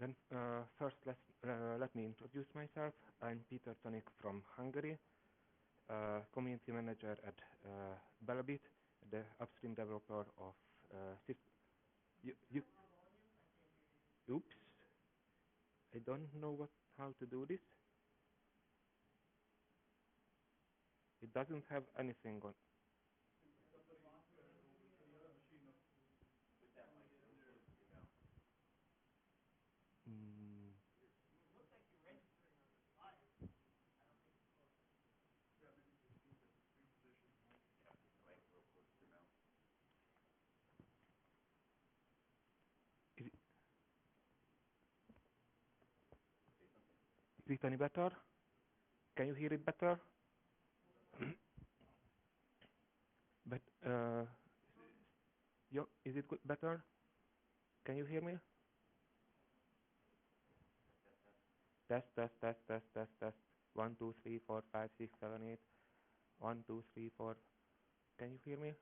Then first, let me introduce myself. I'm Peter Czanik from Hungary, community manager at Babel, the upstream developer of oops, I don't know how to do this. It doesn't have anything on. Is it any better? Can you hear it better? But is it good, better? Can you hear me? Test, test, test, test, test, test. 1, 2, 3, 4, 5, 6, 7, 8. 1, 2, 3, 4. Can you hear me?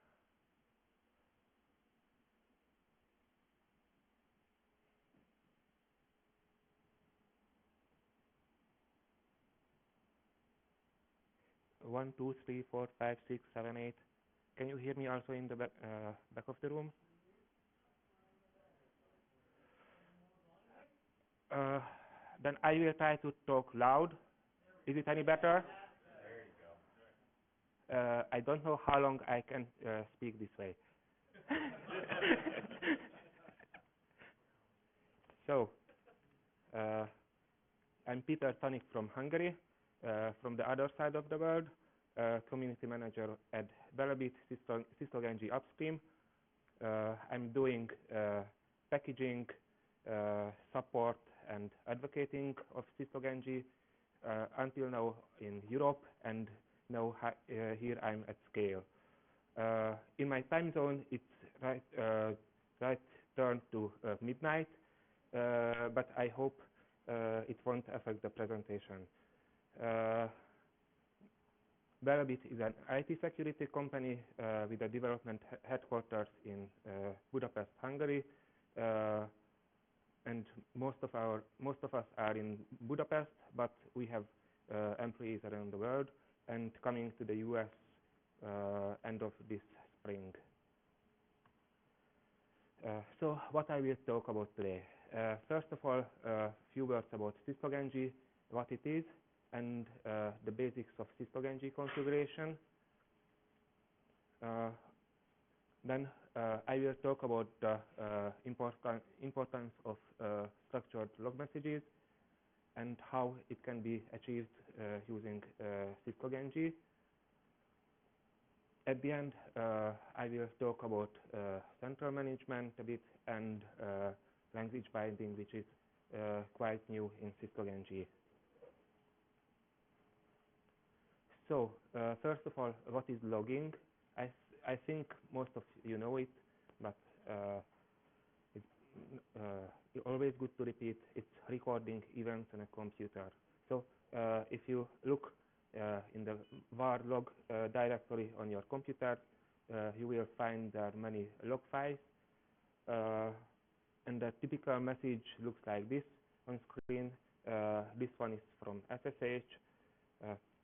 One, two, three, four, 5, 6, 7, 8. Can you hear me also in the back of the room? Then I will try to talk loud. Is it any better? There you go. I don't know how long I can speak this way. So, I'm Peter Czanik from Hungary, from the other side of the world, community manager at Babel syslog-ng upstream. I'm doing packaging, support, and advocating of syslog-ng until now in Europe, and now here I'm at scale. In my time zone, it's right turn to midnight, but I hope it won't affect the presentation. Babel is an IT security company with a development headquarters in Budapest, Hungary, and most of us are in Budapest, but we have employees around the world and coming to the US end of this spring. So what I will talk about today. First of all, a few words about syslog-ng, what it is, and the basics of syslog-ng configuration. Then I will talk about the importance of structured log messages and how it can be achieved using syslog-ng. At the end, I will talk about central management a bit and language binding, which is quite new in syslog-ng. So, first of all, what is logging? I think most of you know it, but it's always good to repeat. It's recording events on a computer. So, if you look in the var log directory on your computer, you will find there are many log files, and the typical message looks like this on screen. This one is from SSH,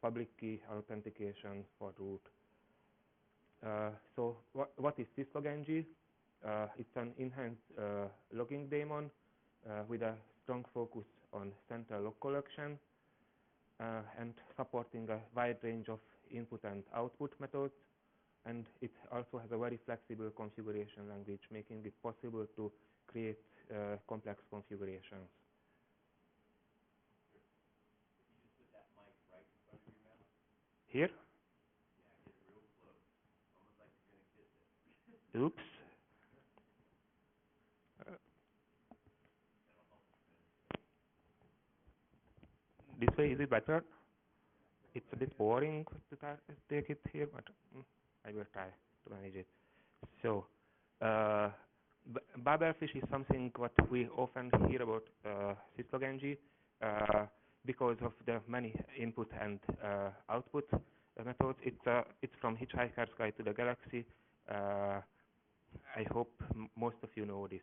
public key authentication for root. So what is syslog-ng? It's an enhanced logging daemon with a strong focus on central log collection and supporting a wide range of input and output methods. And it also has a very flexible configuration language, making it possible to create complex configurations. Here? Yeah, get real close. Almost like you're going to kiss it. Oops. This way, is it better? It's a bit boring to take it here, but I will try to manage it. So, Babel Fish is something what we often hear about syslog-ng because of the many input and output methods. It's from Hitchhiker's Guide to the Galaxy. I hope most of you know this.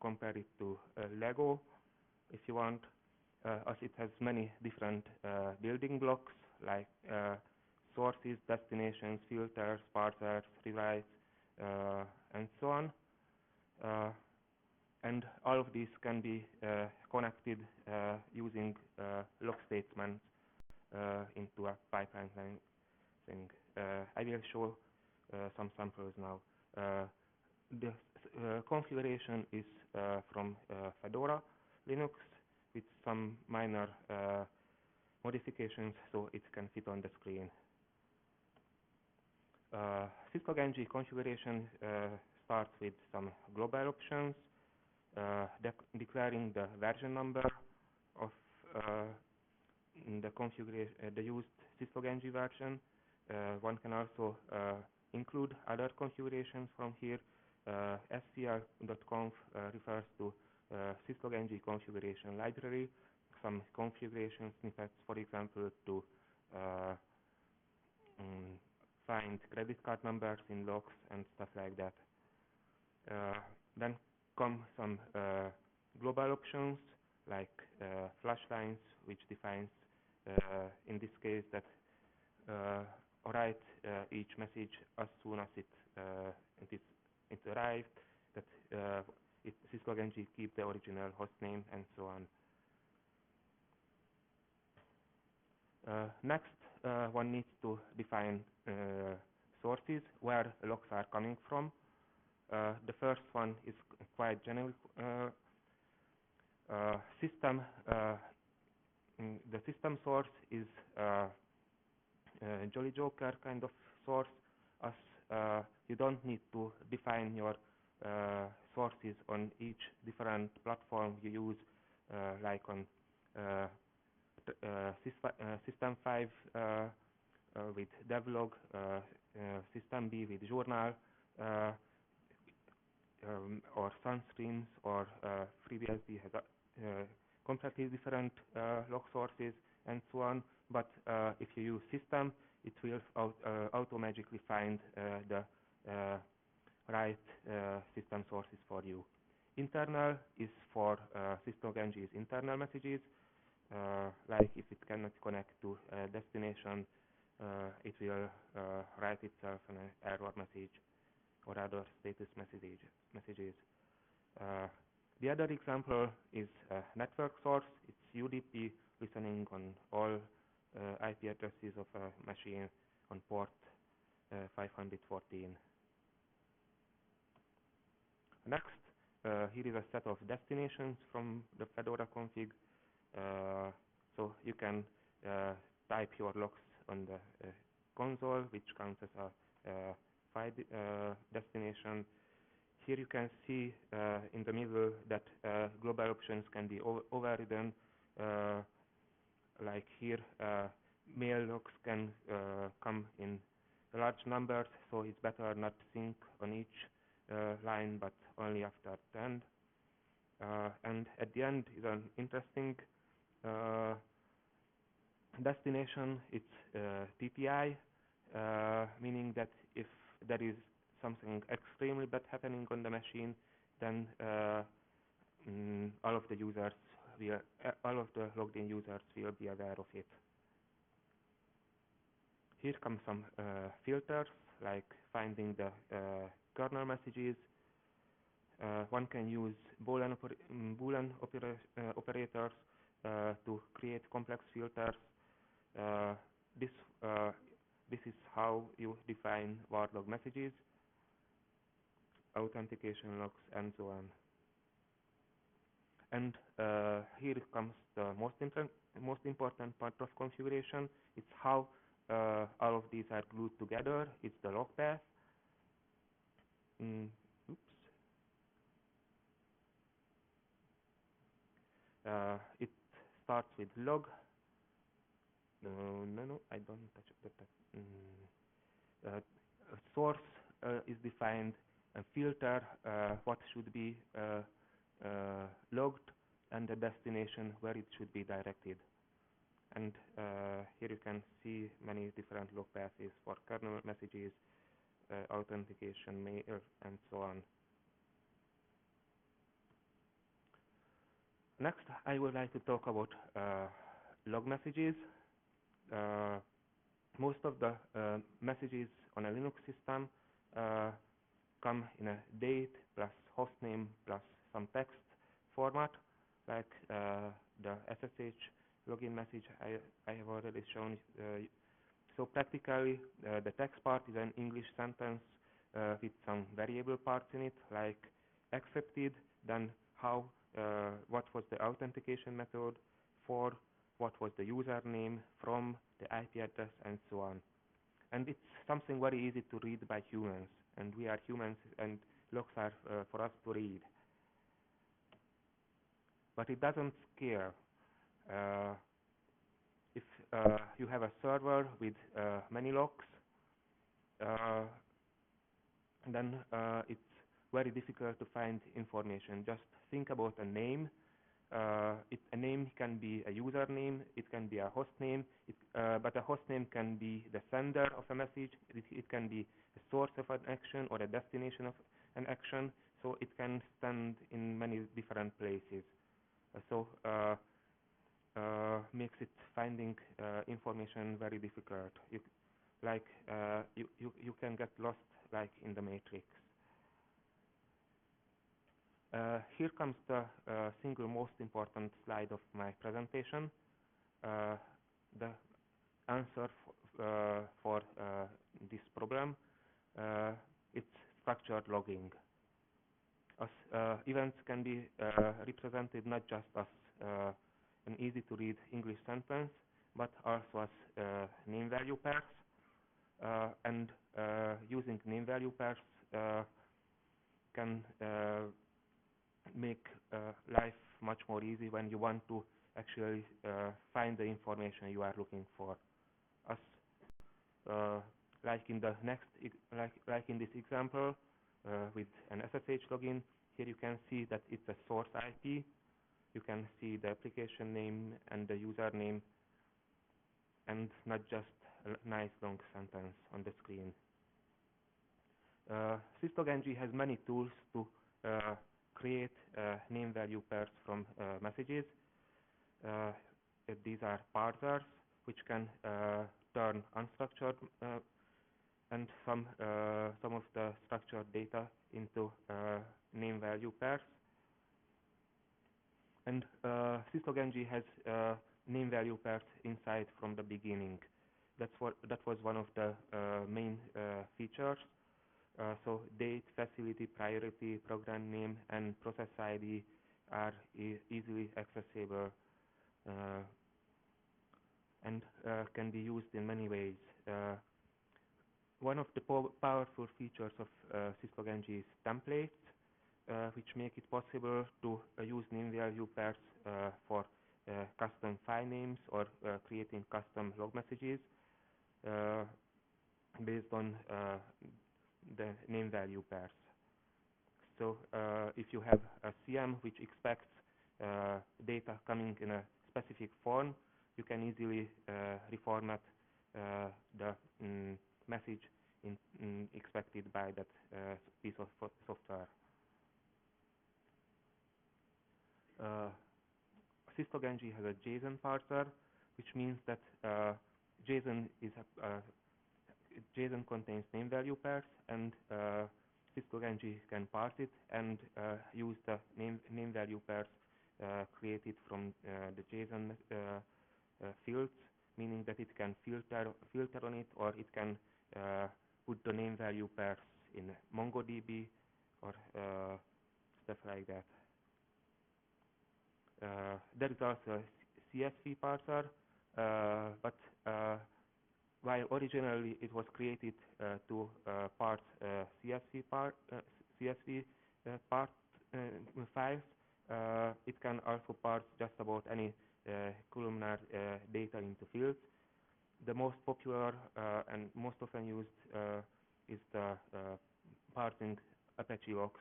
compare it to Lego if you want, as it has many different building blocks like sources, destinations, filters, parsers, rewrites, and so on. And all of these can be connected using log statements into a pipeline thing. I will show some samples now. The configuration is from Fedora Linux with some minor modifications so it can fit on the screen. Syslog-ng configuration starts with some global options, declaring the version number of the used syslog-ng version. One can also include other configurations from here. scl.conf refers to syslog-ng configuration library, some configuration snippets, for example, to find credit card numbers in logs and stuff like that. Then come some global options like flash lines, which defines, in this case, that write each message as soon as it arrived, that syslog-ng keep the original host name, and so on. Next, one needs to define sources where logs are coming from. The first one is quite generic. The system source is Jolly Joker kind of source, as you don't need to define your sources on each different platform you use, like on System 5 with devlog, System B with journal, or Sunstreams, or FreeBSD has completely different log sources, and so on. But if you use system, it will automatically find the right system sources for you. Internal is for syslog-ng's internal messages, like if it cannot connect to a destination, it will write itself an error message or other status messages. The other example is network source. It's UDP listening on all IP addresses of a machine on port 514. Next, here is a set of destinations from the Fedora config. So you can type your logs on the console, which counts as a file destination. Here you can see in the middle that global options can be overridden. Like here, mail logs can come in large numbers, so it's better not to sync on each line, but only after the end. And at the end is an interesting destination. It's TPI, meaning that if there is something extremely bad happening on the machine, then all of the logged in users will be aware of it. Here come some filters, like finding the kernel messages. One can use Boolean operators to create complex filters. This is how you define var log messages, authentication logs, and so on. And here comes the most important part of configuration. It's how all of these are glued together. It's the log path. It starts with log. No, I don't touch that. Source is defined, a filter what should be logged, and the destination where it should be directed. And here you can see many different log paths for kernel messages, authentication, mail, and so on. Next, I would like to talk about log messages. Uh, Most of the messages on a Linux system come in a date plus hostname plus some text format, like the SSH login message I have already shown. So practically, the text part is an English sentence with some variable parts in it, like accepted, then how, what was the authentication method, for, what was the username, from, the IP address, and so on. And it's something very easy to read by humans, and we are humans, and logs are for us to read. But it doesn't scare. Uh, if you have a server with many logs, uh, then it's very difficult to find information. Just think about a name. A name can be a username, it can be a host name, but a host name can be the sender of a message, it can be a source of an action or a destination of an action, so it can stand in many different places. Makes it finding information very difficult. You can get lost like in the matrix. Here comes the single most important slide of my presentation, the answer for this problem. It's structured logging. As events can be represented not just as an easy-to-read English sentence, but also as name-value pairs. And using name-value pairs can make life much more easy when you want to actually find the information you are looking for. As like in the next, like in this example with an SSH login, here you can see that it's a source IP. You can see the application name and the username, and not just a nice long sentence on the screen. Syslog-ng has many tools to create name-value pairs from messages. These are parsers, which can turn unstructured and some of the structured data into name-value pairs. And syslog-ng has name-value pairs inside from the beginning. That was one of the main features. So date, facility, priority, program name, and process ID are easily accessible and can be used in many ways. One of the powerful features of syslog-ng is templates, which make it possible to use name-value pairs for custom file names or creating custom log messages based on the name-value pairs. So if you have a CM which expects data coming in a specific form, you can easily reformat the message expected by that piece of software. Syslog-ng has a JSON parser, which means that JSON contains name-value pairs, and syslog-ng can parse it and use the name-value pairs created from the JSON fields, meaning that it can filter on it, or it can put the name-value pairs in MongoDB or stuff like that. There is also a CSV parser, but while originally it was created to parse CSV files, it can also parse just about any columnar data into fields. The most popular and most often used is the parsing Apache logs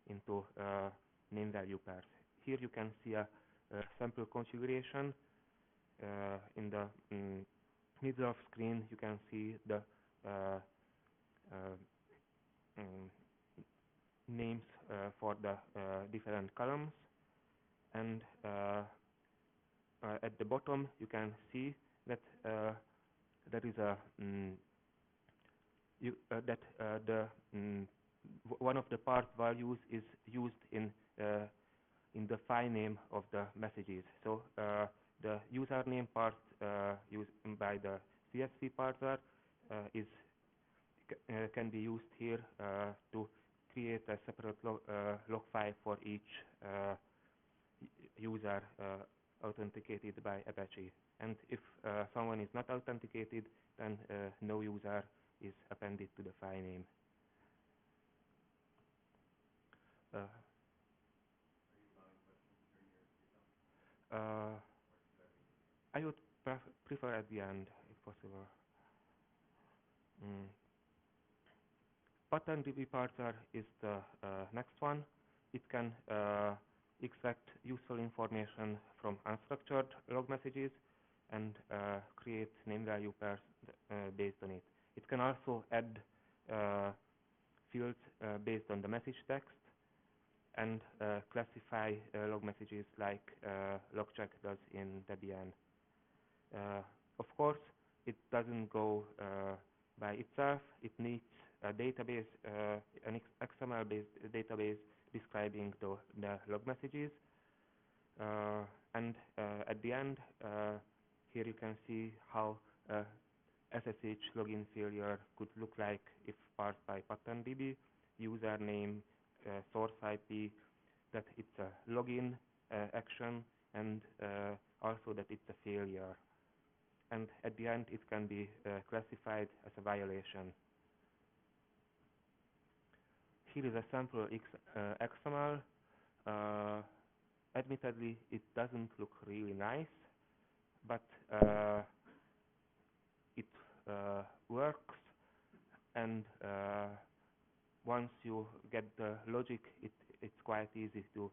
into name-value pairs. Here you can see a sample configuration. In the middle of screen you can see the names for the different columns. And at the bottom, you can see that there is a one of the part values is used in the file name of the messages. So the username part used by the CSV parser is can be used here to create a separate log file for each user authenticated by Apache. And if someone is not authenticated, then no user is appended to the file name. I would prefer at the end, if possible. PatternDB parser is the next one. It can extract useful information from unstructured log messages and create name value pairs based on it. It can also add fields based on the message text and classify log messages like logcheck does in Debian. Of course, it doesn't go by itself. It needs a database, an XML-based database describing the log messages. And at the end, here you can see how SSH login failure could look like if parsed by PatternDB, username, source IP, that it's a login action, and also that it's a failure. And at the end, it can be classified as a violation. Here is a sample XML. Admittedly, it doesn't look really nice, but it works. And once you get the logic, it's quite easy to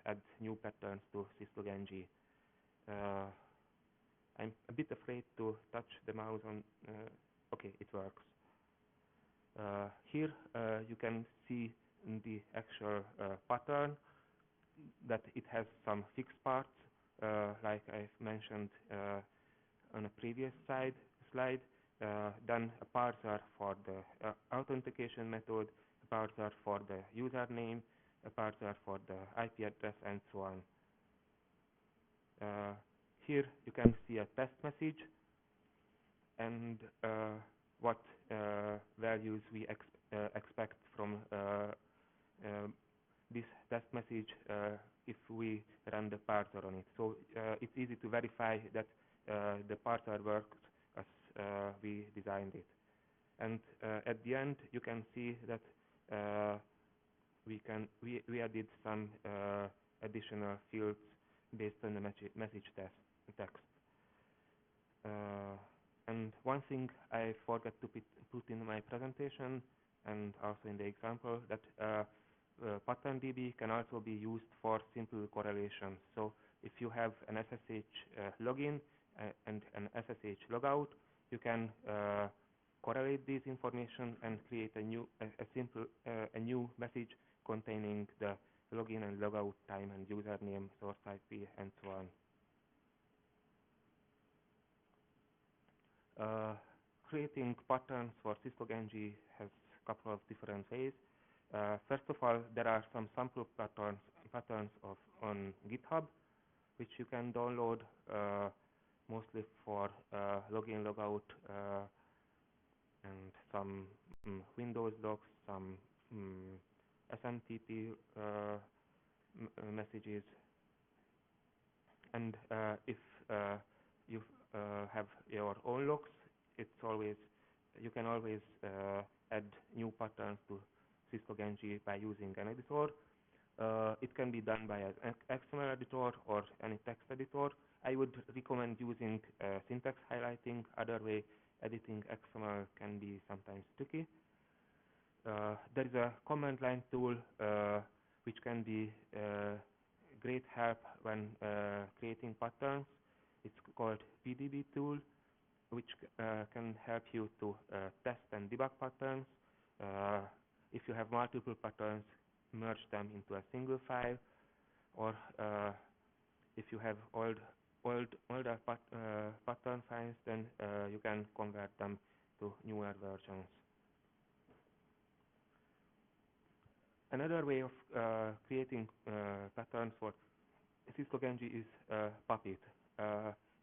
add new patterns to syslog-ng. I'm a bit afraid to touch the mouse on. Okay, it works. Here you can see in the actual pattern that it has some fixed parts, like I've mentioned on a previous slide. Then a parser for the authentication method, a parser for the username, a parser for the IP address, and so on. Here you can see a test message and what values we expect from this test message if we run the parser on it. So it's easy to verify that the parser works as we designed it. And at the end, you can see that we added some additional fields based on the message text. And one thing I forgot to put in my presentation and also in the example, that PatternDB can also be used for simple correlation. So if you have an SSH login and an SSH logout, you can correlate these information and create a new message containing the login and logout time and username, source IP, and so on. Creating patterns for syslog-ng has a couple of different ways. First of all, there are some sample patterns on GitHub, which you can download mostly for login, logout, and some Windows docs, some SMTP messages. And if you have your own logs, you can always add new patterns to syslog-ng by using an editor. It can be done by an XML editor or any text editor. I would recommend using syntax highlighting. Other way, editing XML can be sometimes tricky. There is a command line tool which can be great help when creating patterns. It's called PDB tool, which can help you to test and debug patterns. If you have multiple patterns, merge them into a single file, or if you have older pattern files, then you can convert them to newer versions. Another way of creating patterns for syslog-ng is Puppet.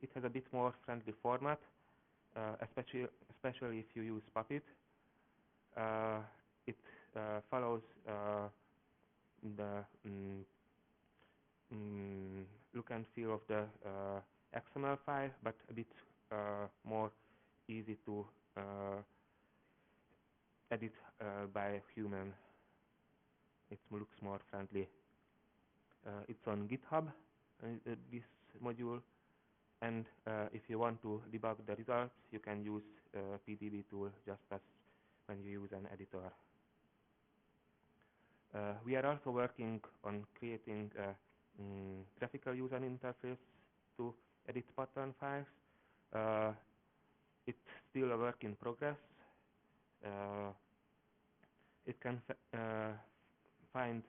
It has a bit more friendly format, especially if you use Puppet. It follows the look and feel of the XML file, but a bit more easy to edit by a human. It looks more friendly. It's on GitHub, this module, and if you want to debug the results, you can use PDB tool just as when you use an editor. We are also working on creating a graphical user interface to edit pattern files. It's still a work in progress. It can find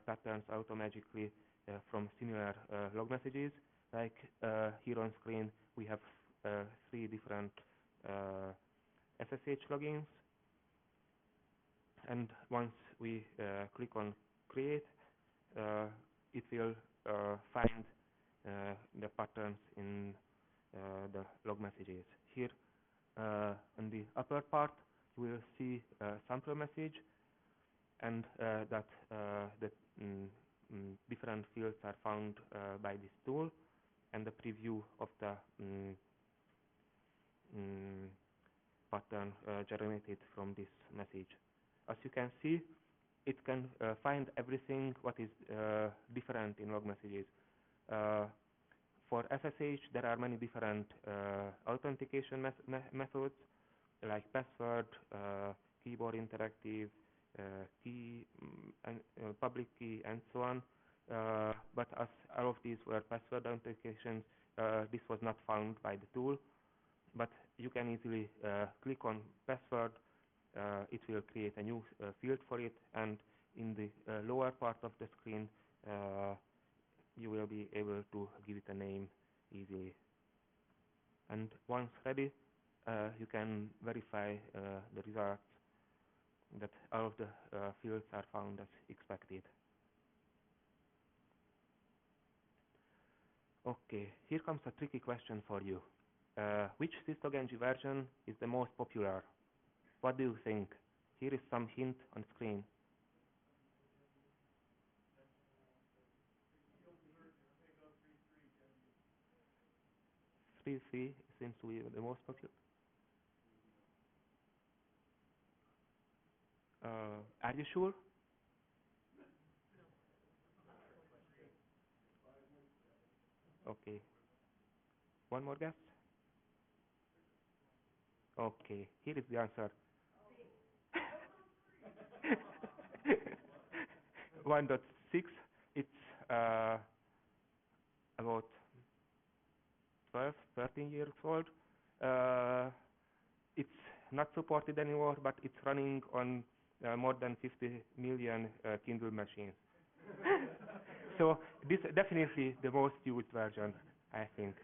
patterns automatically from similar log messages. Like here on screen, we have 3 different SSH logins. And once we click on create, it will find the patterns in the log messages. Here on the upper part, you will see a sample message, and that the different fields are found by this tool, and the preview of the pattern generated from this message. As you can see, it can find everything what is different in log messages. For SSH, there are many different authentication methods, like password, keyboard interactive, key, and public key, and so on. But as all of these were password authentications, this was not found by the tool. But you can easily click on password. It will create a new field for it, and in the lower part of the screen, you will be able to give it a name easily. And once ready, you can verify the results that all of the fields are found as expected. Okay, here comes a tricky question for you. Which syslog-ng version is the most popular? What do you think? Here is some hint on screen. 3.3 seems to be the most popular. Are you sure? Okay. One more guess? Okay, here is the answer. 1.6. It's about 12, 13 years old. It's not supported anymore, but it's running on more than 50 million Kindle machines. So this is definitely the most used version, I think.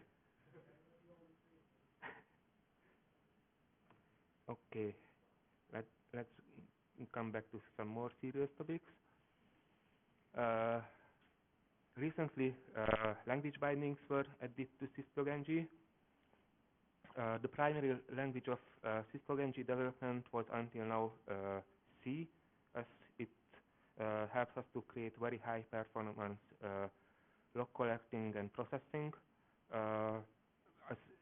Okay, let's come back to some more serious topics. Recently, language bindings were added to syslog-ng. The primary language of syslog-ng development was until now C, as it helps us to create very high performance log collecting and processing.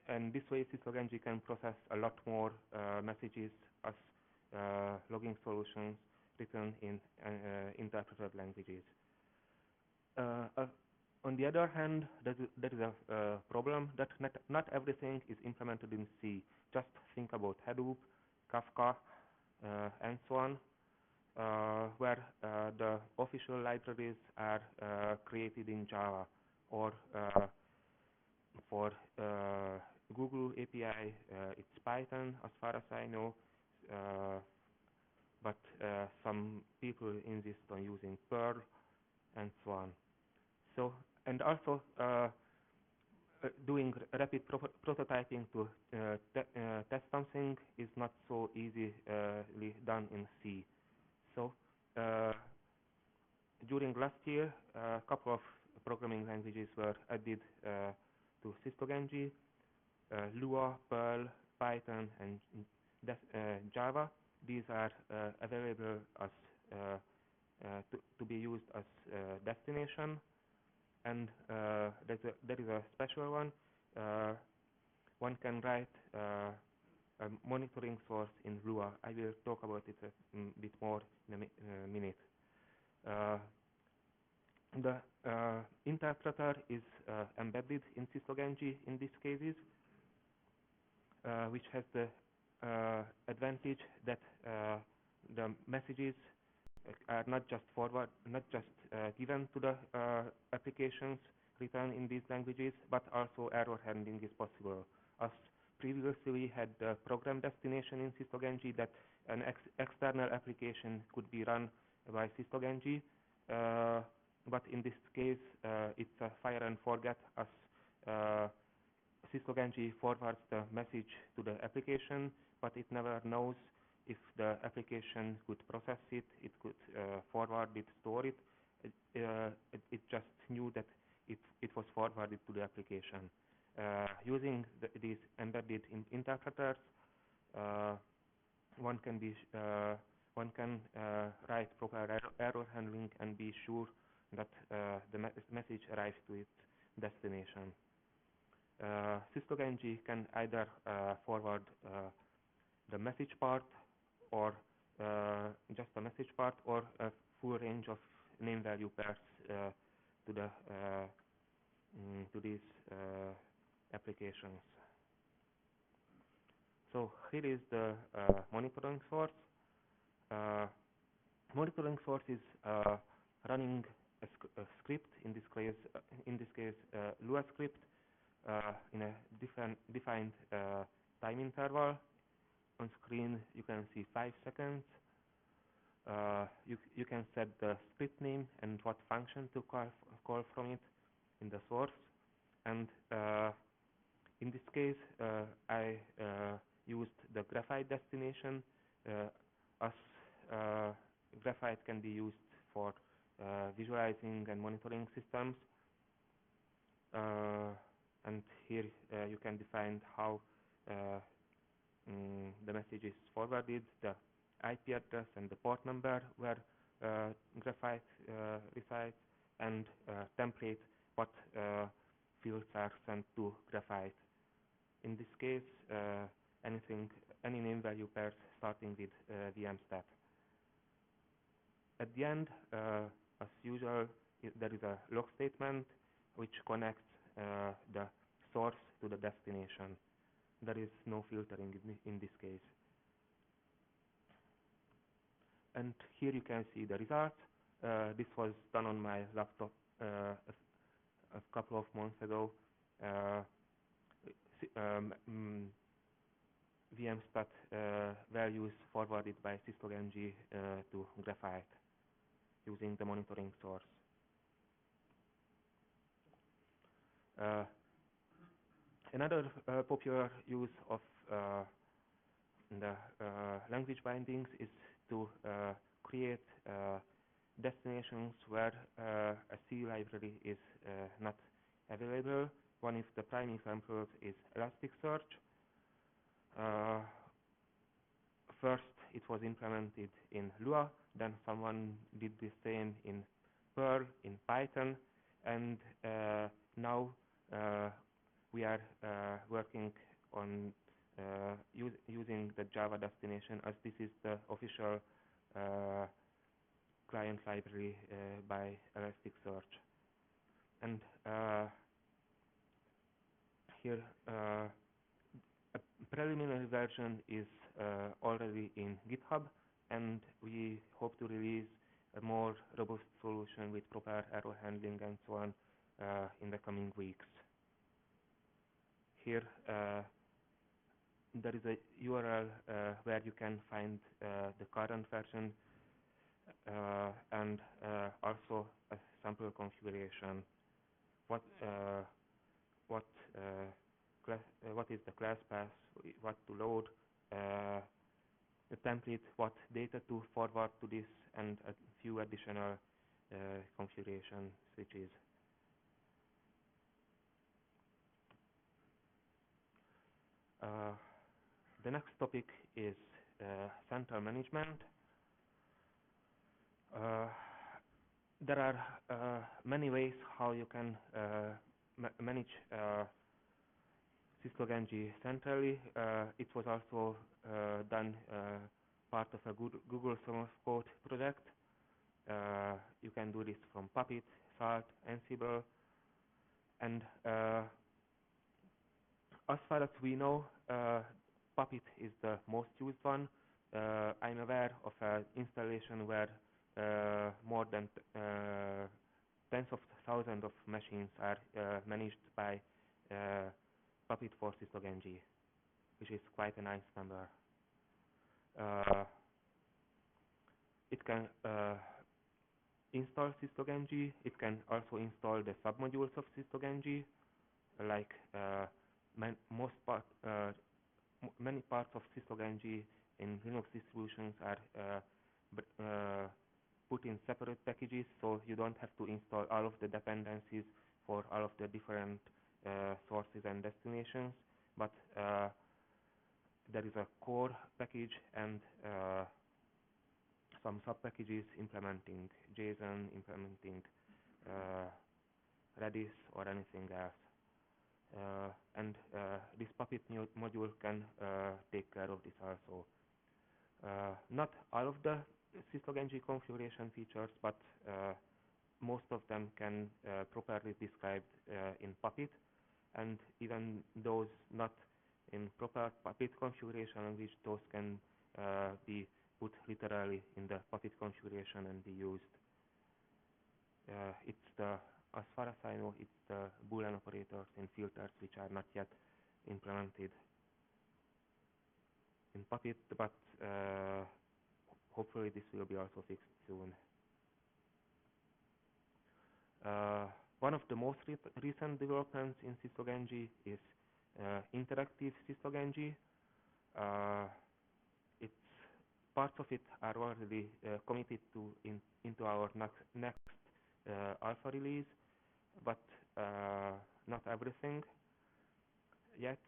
And this way, syslog-ng can process a lot more messages as logging solutions written in interpreted languages. On the other hand, there is a problem that not everything is implemented in C. Just think about Hadoop, Kafka, and so on, where the official libraries are created in Java, or for Google API, it's Python, as far as I know, but some people insist on using Perl, and so on. So, and also doing rapid prototyping to test something is not so easily done in C. So during last year, a couple of programming languages were added to syslog-ng, Lua, Perl, Python, and Java. These are available as to be used as destination, and there is a special one. One can write a monitoring source in Lua. I will talk about it a bit more in a minute. The interpreter is embedded in syslog-ng in these cases, which has the advantage that the messages are not just given to the applications written in these languages, but also error handling is possible. As previously we had the program destination in syslog-ng that an external application could be run by syslog-ng, but in this case it's a fire and forget, as syslog-ng forwards the message to the application, but it never knows if the application could process it, it could forward it, store it. It just knew that it was forwarded to the application. Using these embedded interpreters, one can write proper error handling and be sure that the message arrives to its destination. Syslog-ng can either forward the message part, or just a message part, or a full range of name value pairs to these applications. So here is the monitoring source. Monitoring source is running a script, in this case Lua script, in a defined time interval. On screen you can see 5 seconds. You can set the script name and what function to call from it in the source. And in this case I used the Graphite destination, as Graphite can be used for visualizing and monitoring systems. And here you can define how the message is forwarded, the IP address and the port number where Graphite resides, and template what fields are sent to Graphite. In this case, any name value pairs starting with VM-stat. At the end, as usual, there is a log statement which connects the source to the destination. There is no filtering in this case. And here you can see the results. This was done on my laptop a couple of months ago. VM-stat values forwarded by syslog-ng to Graphite using the monitoring source. Another popular use of the language bindings is to create destinations where a C library is not available. One of the prime examples is Elasticsearch. First it was implemented in Lua, then someone did the same in Perl, in Python, and now we are working on using the Java destination, as this is the official client library by Elasticsearch. And here a preliminary version is already in GitHub, and we hope to release a more robust solution with proper error handling and so on in the coming weeks. Here there is a URL where you can find the current version and also a sample configuration. what what what is the class path, what to load, the template, what data to forward to this, and a few additional configuration switches. The next topic is central management. There are many ways how you can manage syslog-ng centrally. It was also done part of a Google source code project. You can do this from Puppet, Salt, Ansible, and as far as we know, Puppet is the most used one. I'm aware of an installation where more than tens of thousands of machines are managed by Puppet for syslog-ng, which is quite a nice number. It can install syslog-ng. It can also install the submodules of syslog-ng, like many parts of syslog-ng in Linux distributions are put in separate packages, so you don't have to install all of the dependencies for all of the different sources and destinations, but there is a core package and some sub-packages implementing JSON, implementing Redis or anything else. And this Puppet module can take care of this also. Not all of the syslog-ng configuration features, but most of them can properly be described in Puppet, and even those not in proper Puppet configuration language, those can be put literally in the Puppet configuration and be used. As far as I know, it's the Boolean operators and filters which are not yet implemented in Puppet, but hopefully this will be also fixed soon. One of the most recent developments in syslog-ng is interactive syslog-ng. Parts of it are already committed to into our next alpha release, but not everything yet.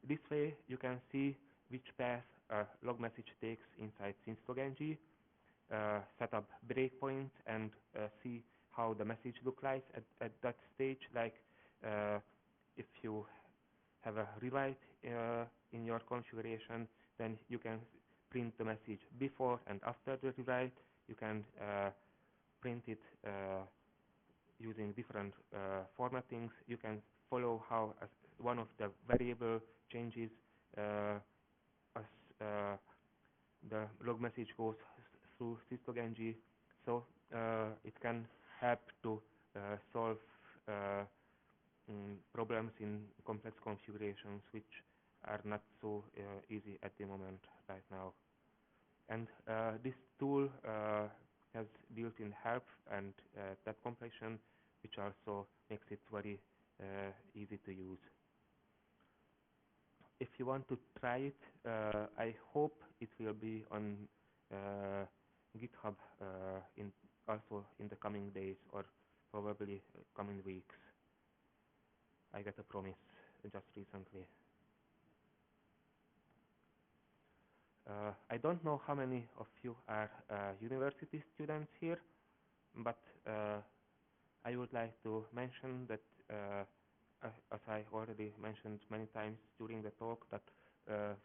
This way you can see which path a log message takes inside syslog-ng, set up breakpoints, and see how the message looks like at that stage. Like if you have a rewrite in your configuration, then you can print the message before and after the rewrite. You can print it using different formattings. You can follow how one of the variable changes as the log message goes through syslog-ng. So it can help to solve problems in complex configurations which are not so easy at the moment right now. And this tool has built-in help and tab completion, which also makes it very easy to use. If you want to try it, I hope it will be on GitHub also in the coming days or probably coming weeks. I got a promise just recently. I don't know how many of you are university students here, but I would like to mention that, as I already mentioned many times during the talk, that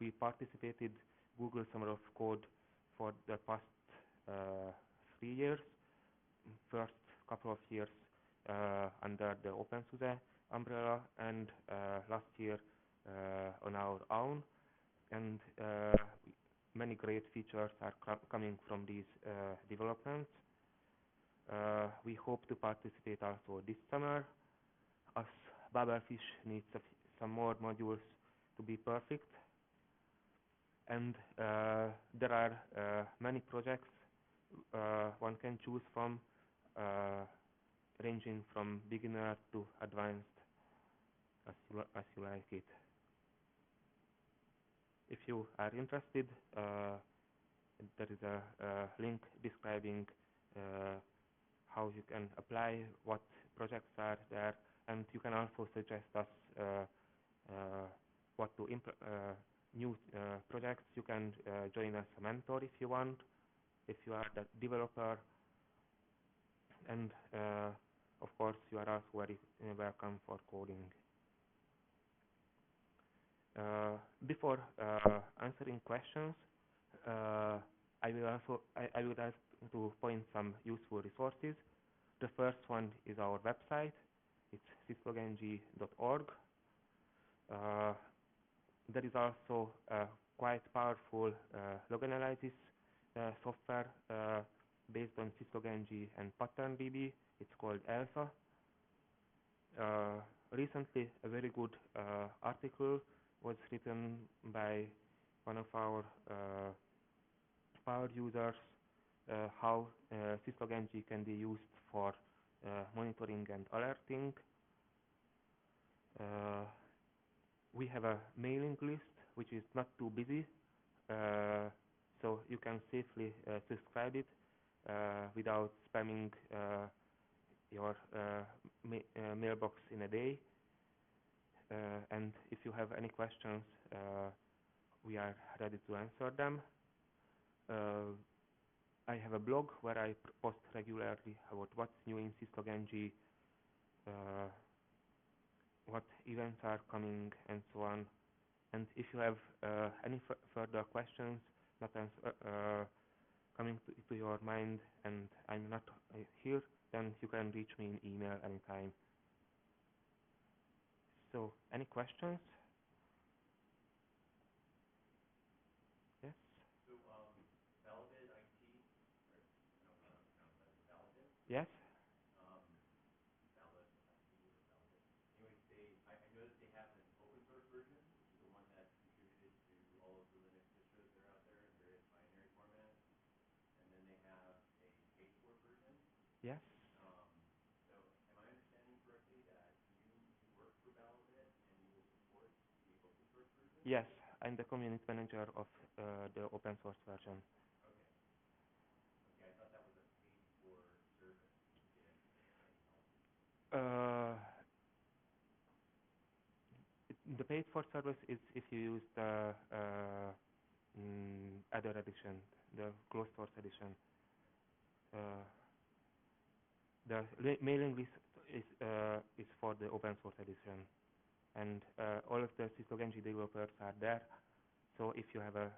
we participated Google Summer of Code for the past 3 years. First couple of years under the OpenSUSE umbrella, and last year on our own. And many great features are coming from these developments. We hope to participate also this summer, as Babel Fish needs some more modules to be perfect. And there are many projects one can choose from ranging from beginner to advanced as you like it. If you are interested, there is a link describing how you can apply, what projects are there, and you can also suggest us what to new projects. You can join as a mentor if you want, if you are the developer, and of course you are also very welcome for coding. Before answering questions, I would like to point some useful resources. The first one is our website. It's syslog-ng.org. There is also a quite powerful log analysis software based on syslog-ng and PatternDB. It's called Alpha. Recently, a very good article was written by one of our power users, how syslog-ng can be used for monitoring and alerting. We have a mailing list which is not too busy, so you can safely subscribe it without spamming your mailbox in a day. And if you have any questions, we are ready to answer them. I have a blog where I post regularly about what's new in syslog-ng, what events are coming, and so on. And if you have any further questions not coming to your mind and I'm not here, then you can reach me in email anytime. So, any questions? Yes? So, Validate IT, right? I don't know how to pronounce that. Validate? Yes? Valid IT or Validate. Anyways, I know that they have an open source version, which is the one that's contributed to all of the Linux distros that are out there in various binary formats. And then they have a paid for version. Yes. So, am I understanding correctly that you work for Validate and you will support the open source version? Yes, I'm the community manager of the open source version. Okay. Okay, I thought that was a paid for service to get any help. The paid for service is if you use the other edition, the closed source edition. The mailing list is for the open source edition, and all of the syslog-ng developers are there. So if you have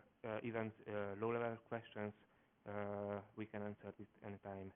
even low-level questions, we can answer it anytime.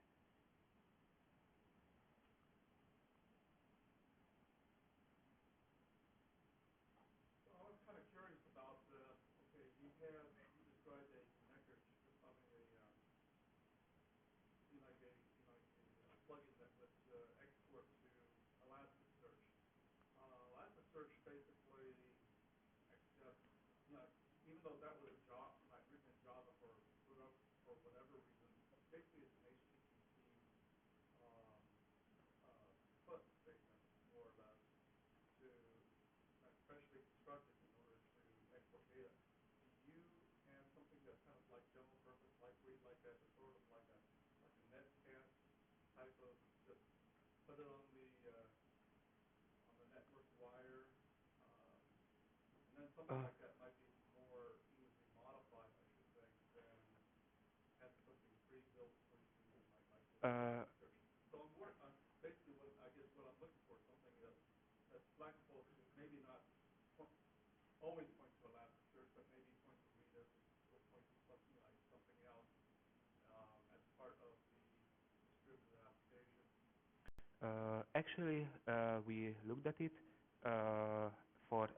Actually, we looked at it. For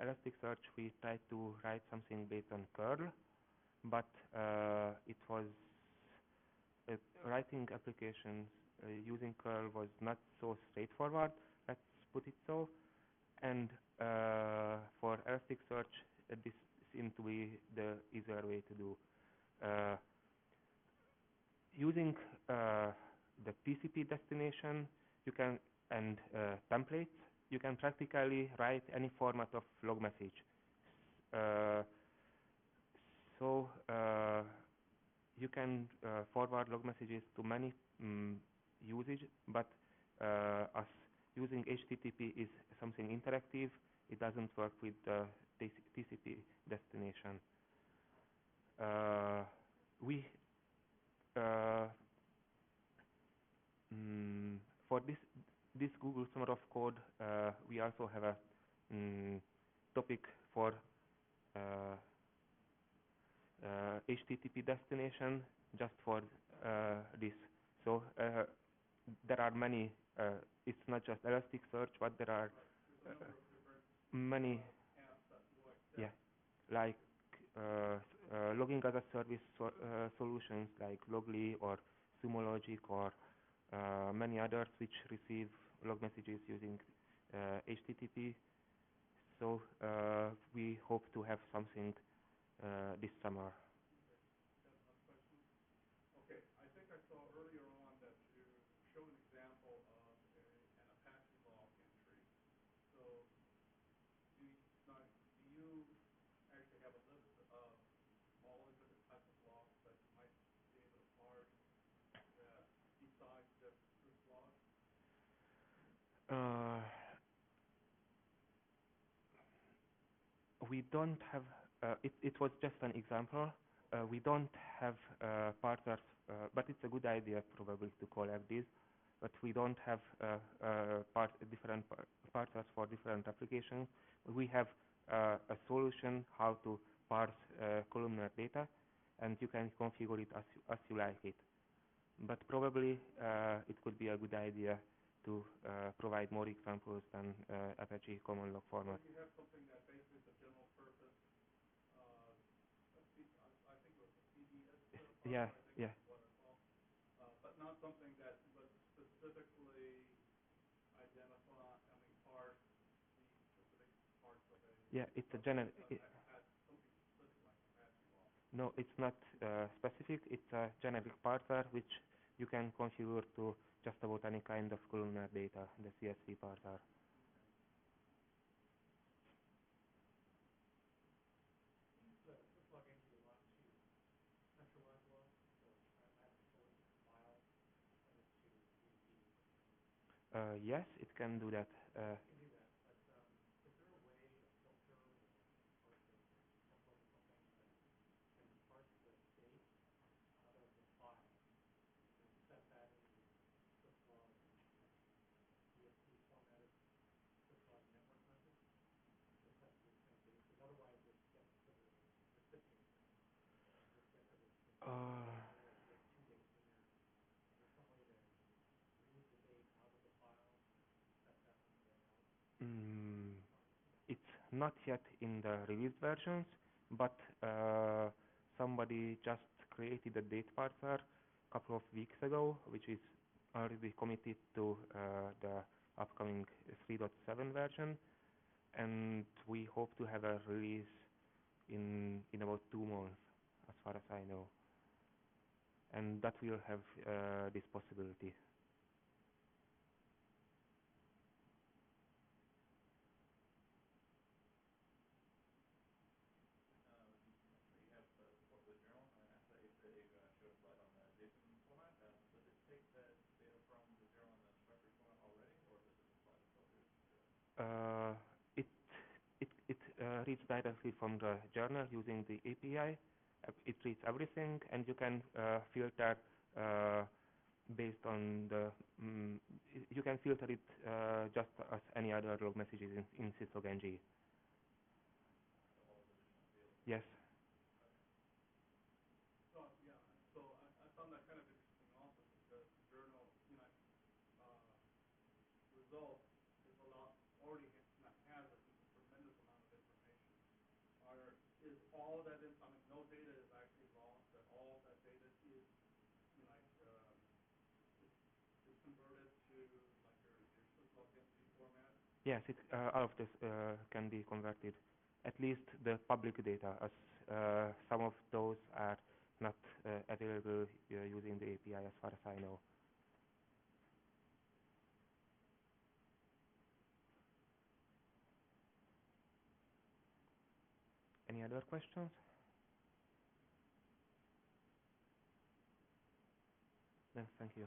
Elasticsearch, we tried to write something based on Perl, but it was writing applications using Perl was not so straightforward. Let's put it so. And for Elasticsearch, this seemed to be the easier way to do. Using the TCP destination, you can and templates, you can practically write any format of log message. Uh, so you can forward log messages to many usage, but as using HTTP is something interactive, it doesn't work with the TCP destination. We for this Google Summer of Code, we also have a topic for HTTP destination just for this. So there are many. It's not just Elasticsearch, but there are many. Yeah, like logging as a service solutions like Logly or Sumologic or many others which receive log messages using HTTP. So we hope to have something this summer. Okay, I think I saw earlier on that you showed an example of an Apache log entry. So do you actually have a list of all the different types of logs that you might be able to parse besides just syslog? We don't have, it was just an example. We don't have parsers, but it's a good idea probably to collect these. But we don't have different parsers for different applications. We have a solution how to parse columnar data, and you can configure it as you like it. But probably it could be a good idea to provide more examples than Apache common log format. So you have something that basically is a general purpose, I think it was a CDS parser, Yeah, I think yeah. is what I saw, but not something that would specifically parse the specific parts of a... Yeah, it's a general... something specific like Apache log. No, it's not specific. It's a generic parser which you can configure to just about any kind of columnar data, the CSV parser. Yes, it can do that. It's not yet in the released versions, but somebody just created a date parser a couple of weeks ago, which is already committed to the upcoming 3.7 version, and we hope to have a release in about 2 months, as far as I know, and that will have this possibility. You have support for the journal, and I thought you said you showed a slide on the JSON format. Does it take that data from the journal in the structured format already, or does it apply the filters to it? It reads directly from the journal using the API. It reads everything, and you can filter based on the you can filter it just as any other log messages in syslog-ng. Yes. So yeah, so I found that kind of interesting also because the journal, result is already has a tremendous amount of information. Is all that no data is actually lost, that all that data is is converted to like your syslog-ng format? Yes, all of this can be converted, at least the public data, as some of those are not available using the API as far as I know. Other questions? No, thank you.